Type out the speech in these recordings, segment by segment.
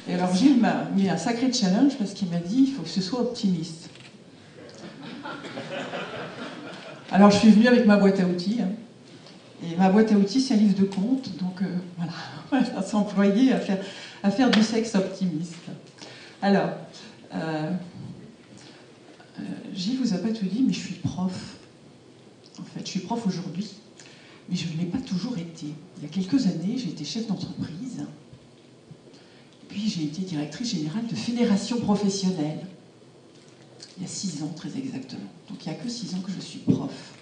Et alors Gilles m'a mis un sacré challenge parce qu'il m'a dit il faut que ce soit optimiste. Alors je suis venue avec ma boîte à outils. Hein. Et ma boîte à outils, c'est un livre de contes. Donc voilà, on va s'employer à faire du sexe optimiste. Alors, Gilles vous a pas tout dit, mais je suis prof. En fait, je suis prof aujourd'hui, mais je ne l'ai pas toujours été. Il y a quelques années, j'ai été chef d'entreprise. Puis j'ai été directrice générale de fédération professionnelle. Il y a 6 ans, très exactement. Donc il n'y a que 6 ans que je suis prof.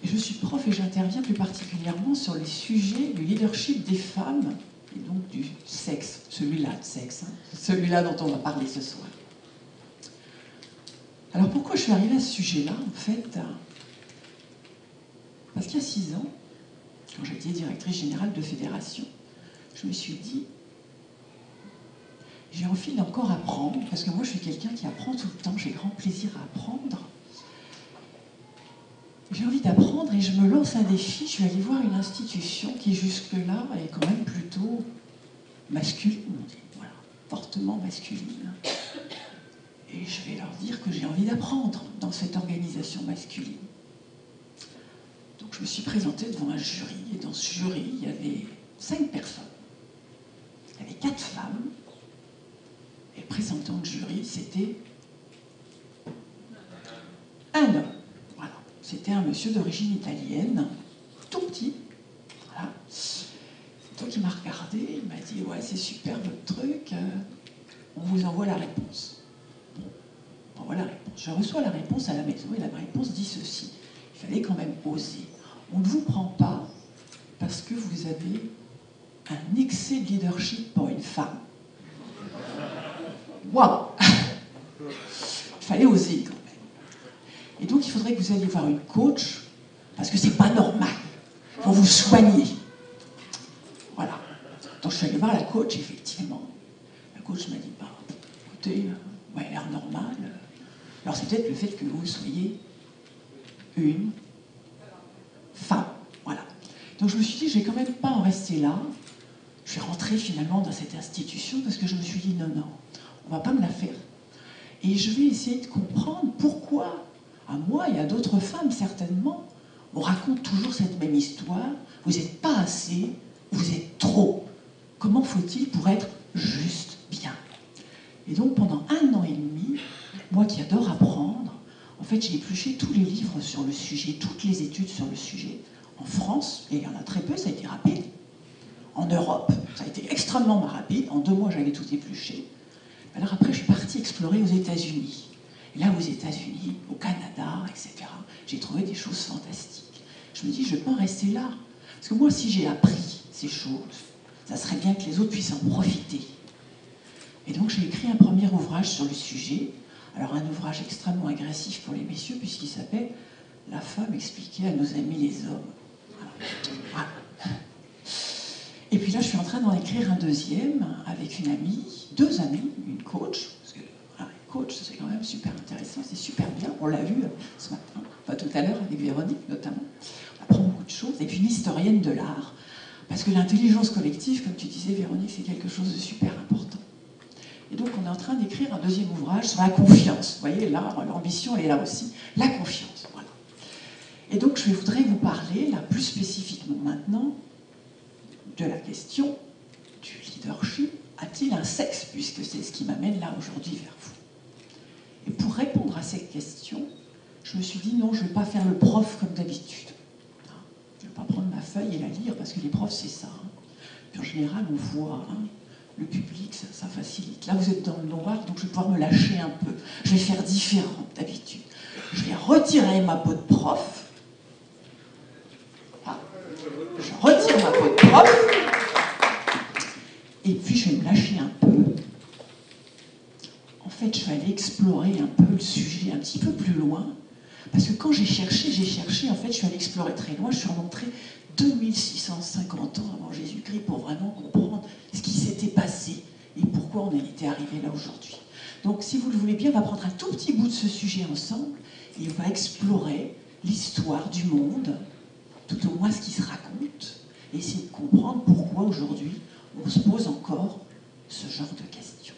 Et je suis prof et j'interviens plus particulièrement sur les sujets du leadership des femmes, et donc du sexe, celui-là de sexe, hein, celui-là dont on va parler ce soir. Alors pourquoi je suis arrivée à ce sujet-là, en fait? Parce qu'il y a 6 ans, quand j'étais directrice générale de fédération, je me suis dit, j'ai envie d'encore apprendre, parce que moi je suis quelqu'un qui apprend tout le temps, j'ai grand plaisir à apprendre. J'ai envie d'apprendre et je me lance un défi, je vais aller voir une institution qui jusque-là est quand même plutôt masculine, voilà, fortement masculine. Et je vais leur dire que j'ai envie d'apprendre dans cette organisation masculine. Donc je me suis présentée devant un jury, et dans ce jury, il y avait 5 personnes. Il y avait 4 femmes, et le présentant de jury, c'était un homme. Voilà. C'était un monsieur d'origine italienne, tout petit. Voilà. Donc il m'a regardé, il m'a dit « Ouais, c'est super votre truc, on vous envoie la réponse. » Bon, on envoie la réponse. Je reçois la réponse à la maison, et la réponse dit ceci. Il fallait quand même oser. On ne vous prend pas parce que vous avez un excès de leadership pour une femme. Waouh! Il fallait oser quand même. Et donc il faudrait que vous alliez voir une coach, parce que c'est pas normal. Il faut vous soigner. Voilà. Donc je suis allée voir la coach, effectivement. La coach m'a dit, bah, écoutez, ouais, elle a l'air normale. Alors c'est peut-être le fait que vous soyez une femme. Voilà. Donc je me suis dit, je vais quand même pas en rester là. Je suis rentrée finalement dans cette institution parce que je me suis dit, non, non, on va pas me la faire. Et je vais essayer de comprendre pourquoi, à moi et à d'autres femmes certainement, on raconte toujours cette même histoire. Vous n'êtes pas assez, vous êtes trop. Comment faut-il pour être juste bien? Et donc pendant 1 an et demi, moi qui adore apprendre, en fait j'ai épluché tous les livres sur le sujet, toutes les études sur le sujet. En France, et il y en a très peu, ça a été rapide. En Europe, ça a été extrêmement rapide. En 2 mois, j'avais tout épluché. Alors après, je suis partie explorer aux États-Unis. Et là, aux États-Unis, au Canada, etc., j'ai trouvé des choses fantastiques. Je me dis, je ne vais pas en rester là. Parce que moi, si j'ai appris ces choses, ça serait bien que les autres puissent en profiter. Et donc, j'ai écrit un premier ouvrage sur le sujet. Alors, un ouvrage extrêmement agressif pour les messieurs, puisqu'il s'appelle « La femme expliquée à nos amis les hommes ». Voilà. Et puis là, je suis en train d'en écrire un deuxième avec une amie, 2 amies, une coach, parce que voilà, une coach, c'est quand même super intéressant, c'est super bien, on l'a vu ce matin, enfin tout à l'heure avec Véronique notamment, on apprend beaucoup de choses, et puis une historienne de l'art, parce que l'intelligence collective, comme tu disais Véronique, c'est quelque chose de super important. Et donc on est en train d'écrire un deuxième ouvrage sur la confiance, vous voyez, là, l'ambition elle est là aussi, la confiance, voilà. Et donc je voudrais vous parler, là, plus spécifiquement maintenant, de la question du leadership. A-t-il un sexe, puisque c'est ce qui m'amène là aujourd'hui vers vous? Et pour répondre à cette question, je me suis dit non, je ne vais pas faire le prof comme d'habitude. Je ne vais pas prendre ma feuille et la lire, parce que les profs c'est ça. Puis en général on voit, le public, ça facilite. Là vous êtes dans le noir, donc je vais pouvoir me lâcher un peu. Je vais faire différent d'habitude. Je vais retirer ma peau de prof. Je retire ma peau de prof, et puis je vais me lâcher un peu. En fait, je vais aller explorer un peu le sujet un petit peu plus loin, parce que quand j'ai cherché, en fait, je suis allée explorer très loin, je suis remontée 2650 ans avant Jésus-Christ pour vraiment comprendre ce qui s'était passé et pourquoi on en était arrivé là aujourd'hui. Donc, si vous le voulez bien, on va prendre un tout petit bout de ce sujet ensemble, et on va explorer l'histoire du monde, tout au moins ce qui se raconte, et essayer de comprendre pourquoi aujourd'hui on se pose encore ce genre de questions.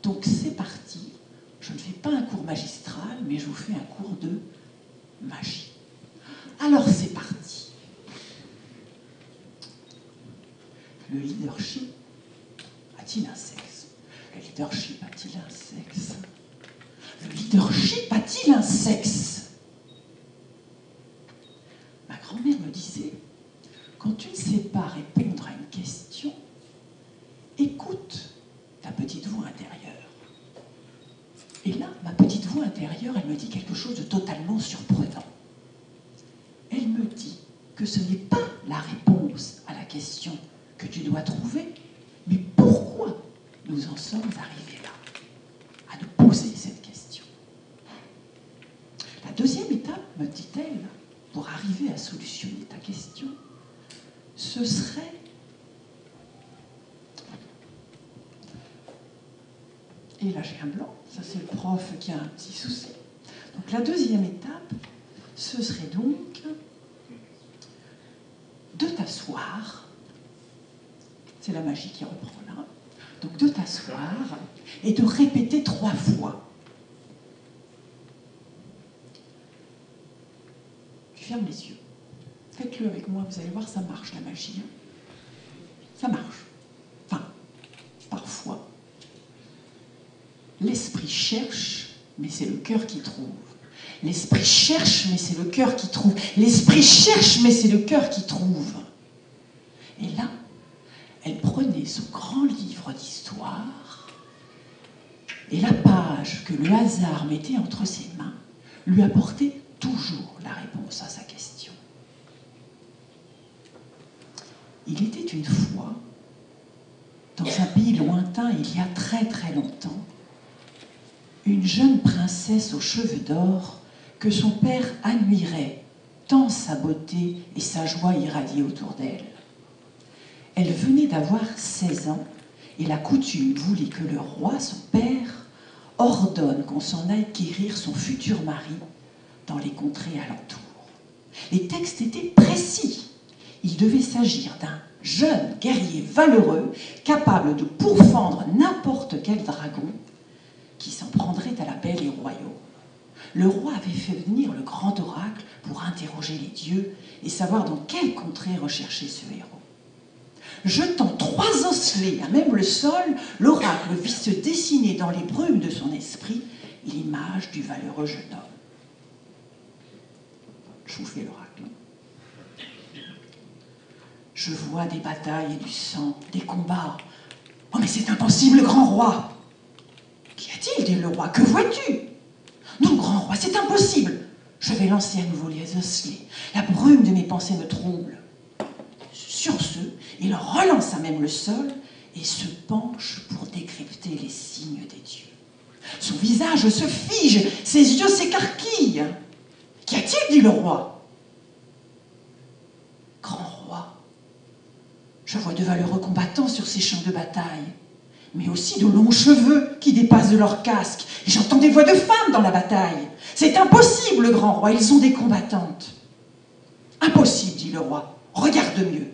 Donc c'est parti, je ne fais pas un cours magistral, mais je vous fais un cours de magie. Alors c'est parti. Le leadership a-t-il un sexe? Le leadership a-t-il un sexe? Le leadership a-t-il un sexe? Ma grand-mère me disait, quand tu ne sais pas répondre à une question, écoute ta petite voix intérieure. Et là, ma petite voix intérieure, elle me dit quelque chose de totalement surprenant. Elle me dit que ce n'est pas la réponse à la question que tu dois trouver, mais pourquoi nous en sommes arrivés là, à nous poser cette question. La deuxième étape, me dit-elle, pour arriver à solutionner ta question, ce serait et là j'ai un blanc, ça c'est le prof qui a un petit souci. Donc la deuxième étape, ce serait donc de t'asseoir, c'est la magie qui reprend là, donc de t'asseoir et de répéter 3 fois. Tu fermes les yeux, faites-le avec moi, vous allez voir, ça marche la magie. Ça marche. Enfin, parfois. L'esprit cherche, mais c'est le cœur qui trouve. L'esprit cherche, mais c'est le cœur qui trouve. L'esprit cherche, mais c'est le cœur qui trouve. Et là, elle prenait son grand livre d'histoire et la page que le hasard mettait entre ses mains lui apportait toujours la réponse à sa question. Il était une fois, dans un pays lointain, il y a très très longtemps, une jeune princesse aux cheveux d'or que son père admirait, tant sa beauté et sa joie irradiaient autour d'elle. Elle venait d'avoir 16 ans et la coutume voulait que le roi, son père, ordonne qu'on s'en aille quérir son futur mari dans les contrées alentours. Les textes étaient précis. Il devait s'agir d'un jeune guerrier valeureux, capable de pourfendre n'importe quel dragon qui s'en prendrait à la belle et au royaume. Le roi avait fait venir le grand oracle pour interroger les dieux et savoir dans quelle contrée rechercher ce héros. Jetant 3 osselets à même le sol, l'oracle vit se dessiner dans les brumes de son esprit l'image du valeureux jeune homme. Je vous fais l'oracle. Je vois des batailles et du sang, des combats. Oh, mais c'est impossible, grand roi! Qu'y a-t-il, dit le roi, que vois-tu? Non, grand roi, c'est impossible. Je vais lancer à nouveau les osselets. La brume de mes pensées me trouble. Sur ce, il relance à même le sol et se penche pour décrypter les signes des dieux. Son visage se fige, ses yeux s'écarquillent. Qu'y a-t-il, dit le roi? Grand roi, je vois de valeureux combattants sur ces champs de bataille, mais aussi de longs cheveux qui dépassent de leur casque. Et j'entends des voix de femmes dans la bataille. C'est impossible, grand roi, ils ont des combattantes. Impossible, dit le roi, regarde mieux.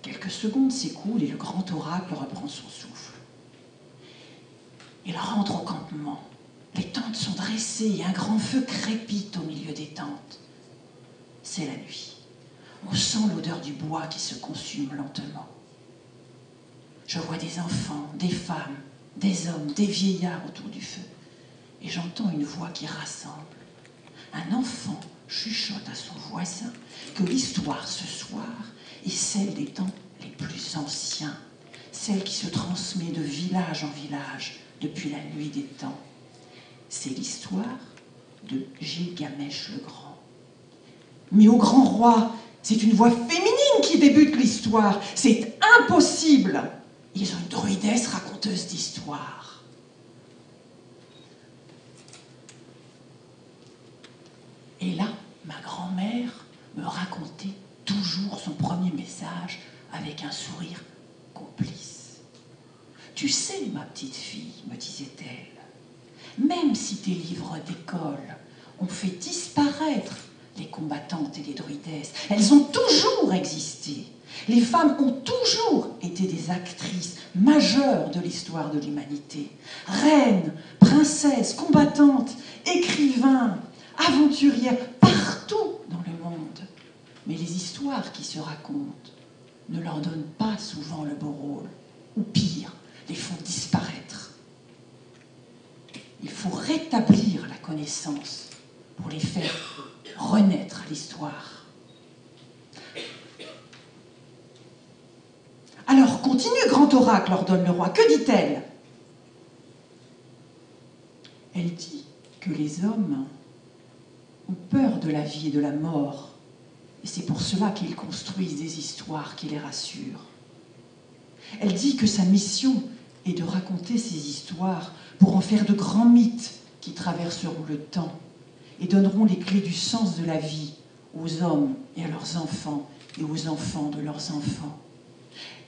Quelques secondes s'écoulent et le grand oracle reprend son souffle. Il rentre au campement. Les tentes sont dressées et un grand feu crépite au milieu des tentes. C'est la nuit. On sent l'odeur du bois qui se consume lentement. Je vois des enfants, des femmes, des hommes, des vieillards autour du feu. Et j'entends une voix qui rassemble. Un enfant chuchote à son voisin que l'histoire ce soir est celle des temps les plus anciens, celle qui se transmet de village en village depuis la nuit des temps. C'est l'histoire de Gilgamesh le Grand. Mais au grand roi, c'est une voix féminine qui débute l'histoire. C'est impossible. Ils ont une druidesse raconteuse d'histoire. Et là, ma grand-mère me racontait toujours son premier message avec un sourire complice. Tu sais, ma petite fille, me disait-elle, même si tes livres d'école ont fait disparaître les combattantes et les druidesses, elles ont toujours existé. Les femmes ont toujours été des actrices majeures de l'histoire de l'humanité. Reines, princesses, combattantes, écrivains, aventurières, partout dans le monde. Mais les histoires qui se racontent ne leur donnent pas souvent le beau rôle, ou pire, les font disparaître. Il faut rétablir la connaissance pour les faire renaître à l'histoire. Alors, continue, grand oracle, ordonne le roi. Que dit-elle? Elle dit que les hommes ont peur de la vie et de la mort, et c'est pour cela qu'ils construisent des histoires qui les rassurent. Elle dit que sa mission est de raconter ces histoires pour en faire de grands mythes qui traverseront le temps et donneront les clés du sens de la vie aux hommes et à leurs enfants et aux enfants de leurs enfants.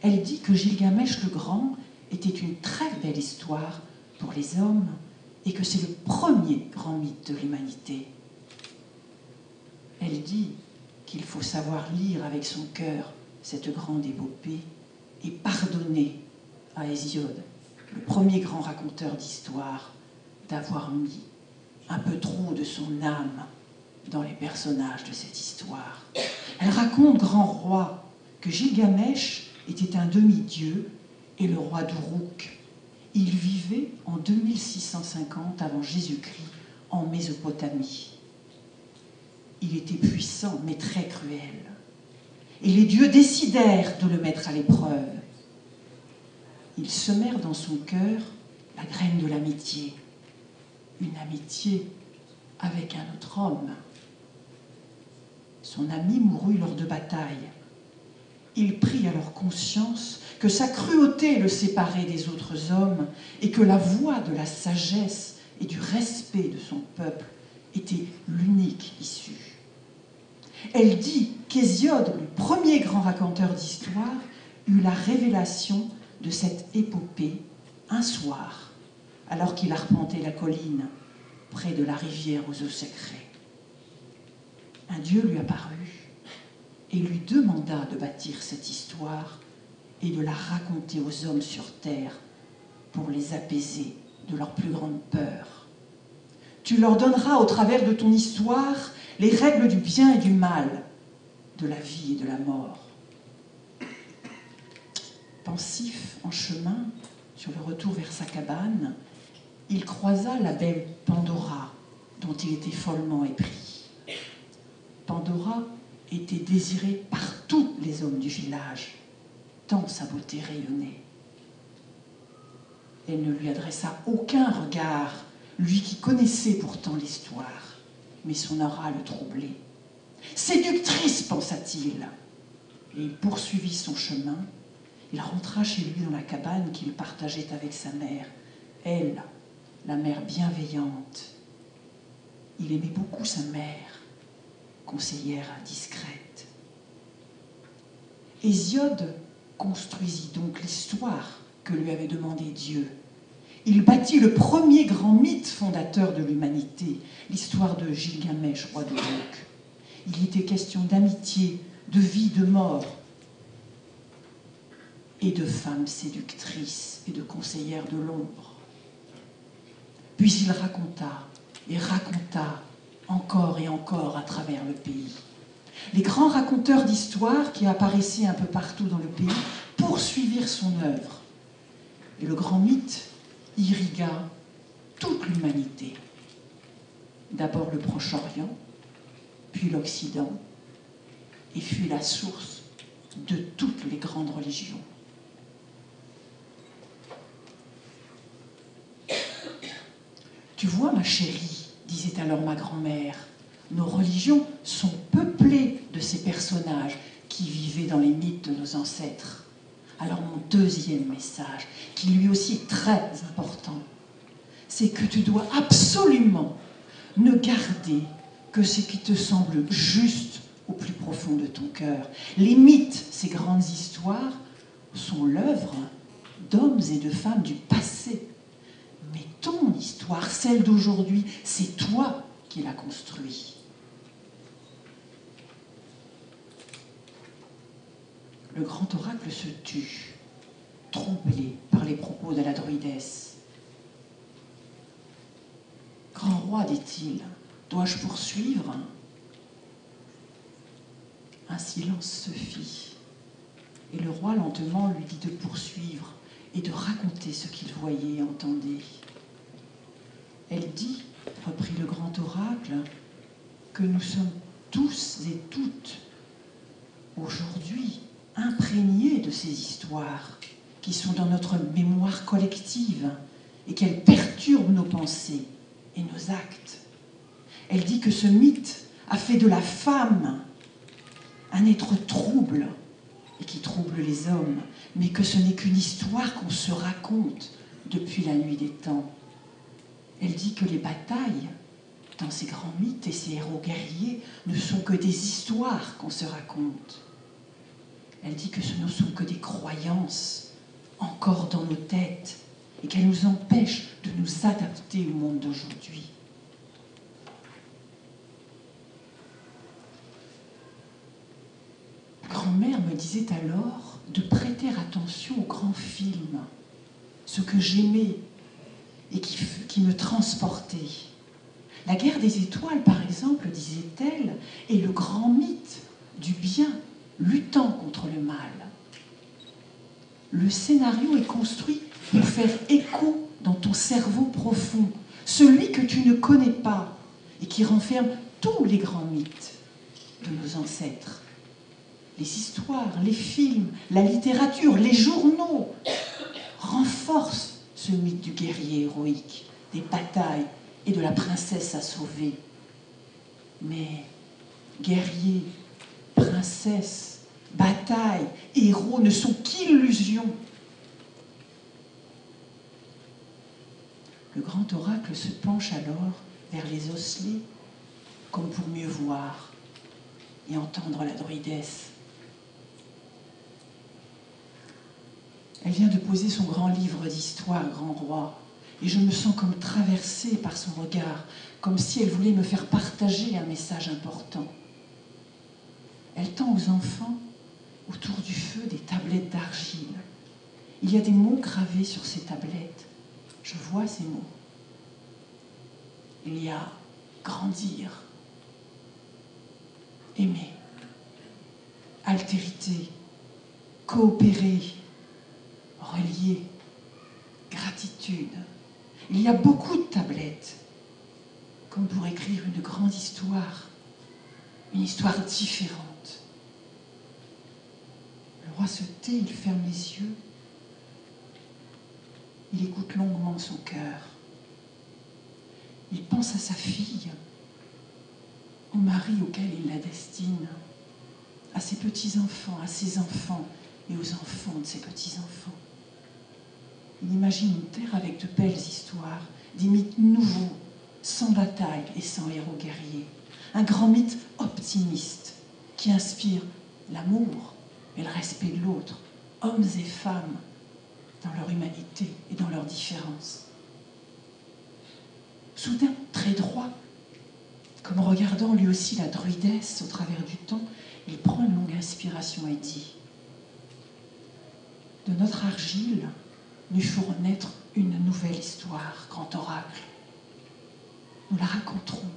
Elle dit que Gilgamesh le Grand était une très belle histoire pour les hommes et que c'est le premier grand mythe de l'humanité. Elle dit qu'il faut savoir lire avec son cœur cette grande épopée et pardonner à Hésiode, le premier grand raconteur d'histoire, d'avoir mis un peu trop de son âme dans les personnages de cette histoire. Elle raconte, grand roi, que Gilgamesh était un demi-dieu et le roi d'Uruk. Il vivait en 2650 avant Jésus-Christ en Mésopotamie. Il était puissant mais très cruel. Et les dieux décidèrent de le mettre à l'épreuve. Ils semèrent dans son cœur la graine de l'amitié. Une amitié avec un autre homme. Son ami mourut lors de batailles. Il prit alors conscience que sa cruauté le séparait des autres hommes et que la voie de la sagesse et du respect de son peuple était l'unique issue. Elle dit qu'Hésiode, le premier grand raconteur d'histoire, eut la révélation de cette épopée un soir, alors qu'il arpentait la colline près de la rivière aux eaux secrets. Un dieu lui apparut et lui demanda de bâtir cette histoire et de la raconter aux hommes sur terre pour les apaiser de leur plus grande peur. Tu leur donneras au travers de ton histoire les règles du bien et du mal, de la vie et de la mort. Pensif en chemin, sur le retour vers sa cabane, il croisa la belle Pandora, dont il était follement épris. Pandora était désirée par tous les hommes du village, tant sa beauté rayonnait. Elle ne lui adressa aucun regard, lui qui connaissait pourtant l'histoire, mais son aura le troublait. « Séductrice !» pensa-t-il. Et il poursuivit son chemin. Il rentra chez lui dans la cabane qu'il partageait avec sa mère. Elle, la mère bienveillante. Il aimait beaucoup sa mère, conseillère discrète. Hésiode construisit donc l'histoire que lui avait demandé Dieu. Il bâtit le premier grand mythe fondateur de l'humanité, l'histoire de Gilgamesh, roi d'Uruk. Il était question d'amitié, de vie, de mort, et de femmes séductrices et de conseillères de l'ombre. Puis il raconta et raconta encore et encore à travers le pays. Les grands raconteurs d'histoire qui apparaissaient un peu partout dans le pays poursuivirent son œuvre. Et le grand mythe irrigua toute l'humanité. D'abord le Proche-Orient, puis l'Occident, et fut la source de toutes les grandes religions. Tu vois, ma chérie, disait alors ma grand-mère, nos religions sont peuplées de ces personnages qui vivaient dans les mythes de nos ancêtres. Alors mon deuxième message, qui lui aussi est très important, c'est que tu dois absolument ne garder que ce qui te semble juste au plus profond de ton cœur. Les mythes, ces grandes histoires, sont l'œuvre d'hommes et de femmes du passé. Mais ton histoire, celle d'aujourd'hui, c'est toi qui l'as construit. le grand oracle se tut, troublé par les propos de la druidesse. « Grand roi, dit-il, dois-je poursuivre ?» Un silence se fit, et le roi lentement lui dit de poursuivre et de raconter ce qu'il voyait et entendait. Elle dit, reprit le grand oracle, que nous sommes tous et toutes aujourd'hui imprégnés de ces histoires qui sont dans notre mémoire collective et qu'elles perturbent nos pensées et nos actes. Elle dit que ce mythe a fait de la femme un être trouble et qui trouble les hommes, mais que ce n'est qu'une histoire qu'on se raconte depuis la nuit des temps. Elle dit que les batailles dans ces grands mythes et ces héros guerriers ne sont que des histoires qu'on se raconte. Elle dit que ce ne sont que des croyances encore dans nos têtes et qu'elles nous empêchent de nous adapter au monde d'aujourd'hui. Grand-mère me disait alors de prêter attention aux grands films, ce que j'aimais et qui me transportait. La guerre des étoiles, par exemple, disait-elle, est le grand mythe du bien luttant contre le mal. Le scénario est construit pour faire écho dans ton cerveau profond, celui que tu ne connais pas et qui renferme tous les grands mythes de nos ancêtres. Les histoires, les films, la littérature, les journaux renforcent ce mythe du guerrier héroïque, des batailles et de la princesse à sauver. Mais guerrier, princesse, bataille, héros ne sont qu'illusions. Le grand oracle se penche alors vers les osselets comme pour mieux voir et entendre la druidesse. Elle vient de poser son grand livre d'histoire, grand roi, et je me sens comme traversée par son regard, comme si elle voulait me faire partager un message important. Elle tend aux enfants, autour du feu, des tablettes d'argile. Il y a des mots gravés sur ces tablettes. Je vois ces mots. Il y a grandir, aimer, altérité, coopérer, relier, gratitude. Il y a beaucoup de tablettes, comme pour écrire une grande histoire, une histoire différente. Le roi se tait, il ferme les yeux, il écoute longuement son cœur. Il pense à sa fille, au mari auquel il la destine, à ses petits-enfants, à ses enfants et aux enfants de ses petits-enfants. Il imagine une terre avec de belles histoires, des mythes nouveaux, sans bataille et sans héros guerriers. Un grand mythe optimiste qui inspire l'amour et le respect de l'autre, hommes et femmes, dans leur humanité et dans leur différence. Soudain, très droit, comme regardant lui aussi la druidesse au travers du temps, il prend une longue inspiration et dit « De notre argile, nous ferons naître une nouvelle histoire, grand oracle. Nous la raconterons,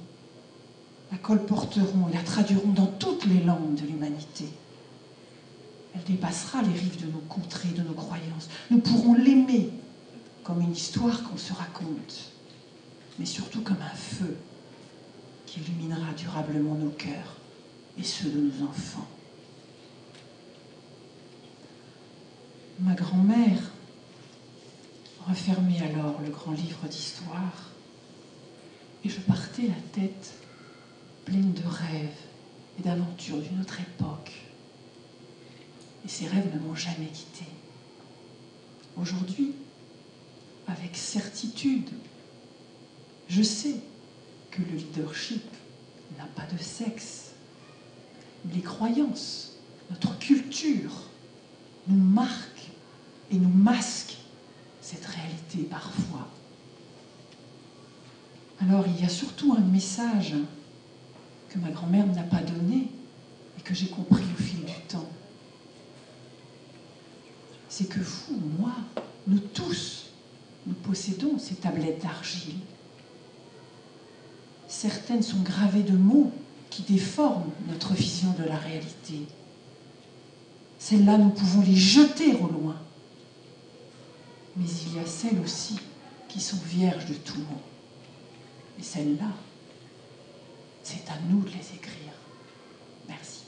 la colporterons et la traduirons dans toutes les langues de l'humanité. Elle dépassera les rives de nos contrées, de nos croyances. Nous pourrons l'aimer comme une histoire qu'on se raconte, mais surtout comme un feu qui illuminera durablement nos cœurs et ceux de nos enfants. » Ma grand-mère refermait alors le grand livre d'histoire et je partais la tête pleine de rêves et d'aventures d'une autre époque. Et ces rêves ne m'ont jamais quittée. Aujourd'hui, avec certitude, je sais que le leadership n'a pas de sexe. Les croyances, notre culture nous marquent et nous masquent cette réalité parfois. Alors il y a surtout un message que ma grand-mère n'a pas donné et que j'ai compris au fil du temps. c'est que vous, moi, nous tous, nous possédons ces tablettes d'argile. Certaines sont gravées de mots qui déforment notre vision de la réalité. Celles-là, nous pouvons les jeter au loin. Mais il y a celles aussi qui sont vierges de tout mot. Et celles-là, c'est à nous de les écrire. Merci.